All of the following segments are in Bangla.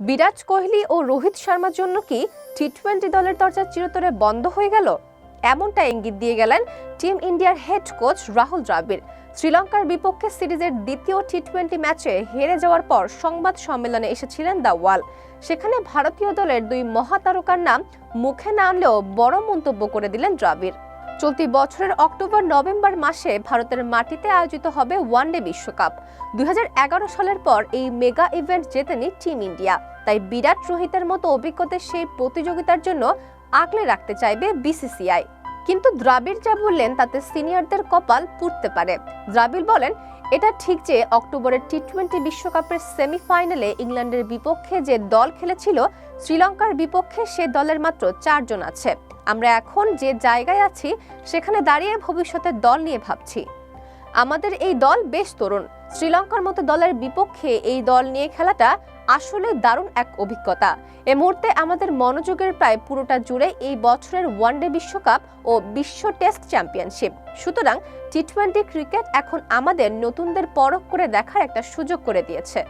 বিরাট কোহলি ও রোহিত শর্মার জন্য কি টি-20 দলের দরজা চিরতরে বন্ধ হয়ে গেল? এমনটা ইঙ্গিত দিয়ে গেলেন টিম ইন্ডিয়ার হেড কোচ রাহুল দ্রাবিড়। শ্রীলঙ্কার বিপক্ষে সিরিজের দ্বিতীয় টি-20 ম্যাচে হেরে যাওয়ার পর সংবাদ সম্মেলনে এসেছিলেন দ্য ওয়াল। সেখানে ভারতীয় দলের দুই মহাতারকার নাম মুখে না আনলেও বড় মন্তব্য করে দিলেন দ্রাবিড়। চলতি বছরের অক্টোবর-নভেম্বর মাসে ভারতের মাটিতে আয়োজিত হবে ওয়ানডে বিশ্বকাপ। 2011 সালের পর এই মেগা ইভেন্ট জেতেনি টিম ইন্ডিয়া। তাই বিরাট রোহিতের মতো অভিজ্ঞদের সেই প্রতিযোগিতার জন্য আগলে রাখতে চাইবে বিসিসিআই। কিন্তু দ্রাবিড় যা বললেন তাতে সিনিয়রদের কপাল পুড়তে পারে। দ্রাবিড় বলেন, এটা ঠিক যে অক্টোবরের টি-20 বিশ্বকাপের সেমিফাইনালে ইংল্যান্ডের বিপক্ষে যে দল খেলেছিল, শ্রীলঙ্কার বিপক্ষে সে দলের মাত্র 4 জন আছে। আমরা এখন যে জায়গায় আছি সেখানে দাঁড়িয়ে ভবিষ্যতের দল নিয়ে ভাবছি। আমাদের এই দল বেশ তরুণ। শ্রীলঙ্কার মতো দলের বিপক্ষে এই দল নিয়ে খেলাটা আসলে দারুণ এক অভিজ্ঞতা। এই মুহূর্তে আমাদের মনোযোগের প্রায় পুরোটা জুড়ে এই বছরের ওয়ানডে বিশ্বকাপ ও বিশ্ব টেস্ট চ্যাম্পিয়নশিপ। সুতরাং টি-20 ক্রিকেট এখন আমাদের নতুনদের পরখ করে দেখার একটা সুযোগ করে দিয়েছে।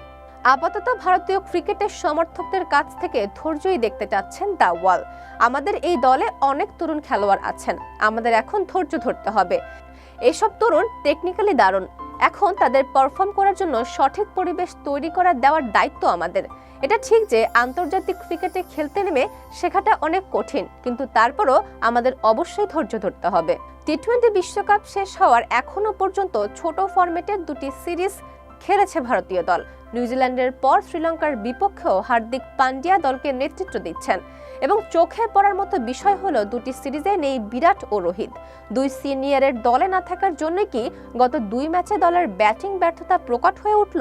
আপাতত ভারতীয় ক্রিকেটের সমর্থকদের কাছ থেকে ধৈর্যই দেখতে চাচ্ছেন দ্য ওয়াল। আমাদের এই দলে অনেক তরুণ খেলোয়াড় আছেন, আমাদের এখন ধৈর্য ধরতে হবে। এসব তরুণ টেকনিক্যালি দারুণ। এখন তাদের পারফর্ম করার জন্য সঠিক পরিবেশ তৈরি করে দেওয়ার দায়িত্ব আমাদের। এটা ঠিক যে আন্তর্জাতিক ক্রিকেটে খেলতে নেমে শেখাটা অনেক কঠিন, কিন্তু তারপরও আমাদের অবশ্যই ধৈর্য ধরতে হবে। টি-20 বিশ্বকাপ শেষ হওয়ার এখনো পর্যন্ত ছোট ফরম্যাটের দুটি সিরিজ খেলেছে ভারতীয় দল। নিউজিল্যান্ডের পর শ্রীলঙ্কার বিপক্ষেও হার্দিক পান্ডিয়া দলকে নেতৃত্ব দিচ্ছেন। এবং চোখে পড়ার মতো বিষয় হলো দুটি সিরিজে নেই বিরাট ও রোহিত। দুই সিনিয়রের দলে না থাকার জন্য কি গত 2 ম্যাচে দলের ব্যাটিং ব্যর্থতা প্রকট হয়ে উঠল?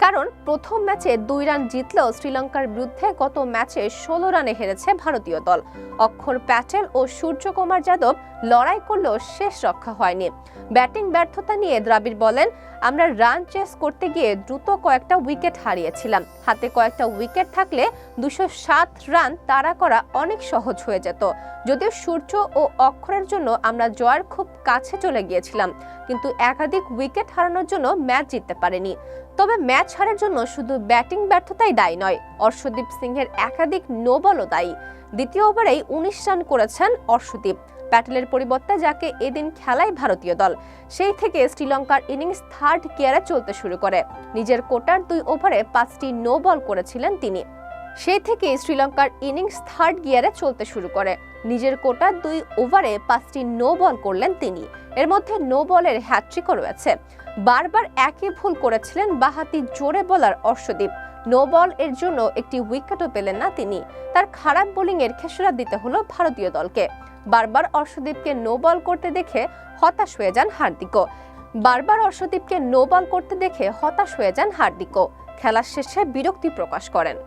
কারণ প্রথম ম্যাচে 2 রান জিতলেও শ্রীলঙ্কার বিরুদ্ধে গত ম্যাচে 16 রানে হেরেছে ভারতীয় দল। অক্ষর প্যাটেল ও সূর্যকুমার যাদব লড়াই করলেও শেষ রক্ষা হয়নি। ব্যাটিং ব্যর্থতা নিয়ে দ্রাবিড় বলেন, আমরা রান চেস করতে গিয়ে দ্রুত কয়েকটা উইকেট হারিয়েছিলাম। হাতে কয়েকটা উইকেট থাকলে 207 রান তাড়া করা অনেক সহজ হয়ে যেত। যদিও সূর্য ও অক্ষরের জন্য আমরা জয়ের খুব কাছে চলে গিয়েছিলাম, কিন্তু একাধিক উইকেট হারানোর জন্য ম্যাচ জিততে পারেনি। তবে ম্যাচ হারের জন্য শুধু ব্যাটিং ব্যর্থতাই দায়ী নয়, অর্শদীপ সিংহের একাধিক নো বলও দায়ী। দ্বিতীয় ওভারেই 19 রান করেছেন অর্শদীপ। প্যাটেলের পরিবর্তে যাকে এদিন খেলায় ভারতীয় দল, সেই থেকে শ্রীলঙ্কার ইনিংস থার্ড গিয়ারে চলতে শুরু করে। নিজের কোটার 2 ওভারে 5টি নো বল করেছিলেন তিনি। সেই থেকে শ্রীলঙ্কার ইনিংস থার্ড গিয়ারে চলতে শুরু করে। নিজের কোটার 2 ওভারে 5টি নো বল করলেন তিনি। এর মধ্যে নো বলের হ্যাট্রিকও রয়েছে। বারবার একই ভুল করেছিলেন বাঁহাতি জোরে বোলার অর্শদীপ। নো বল এর জন্য একটি উইকেটও পেলেন না তিনি। তার খারাপ বোলিং এর খেসারত দিতে হলো ভারতীয় দলকে। বারবার অর্শদীপকে নো বল করতে দেখে হতাশ হয়ে যান হার্দিকও। খেলা শেষে বিরক্তি প্রকাশ করেন।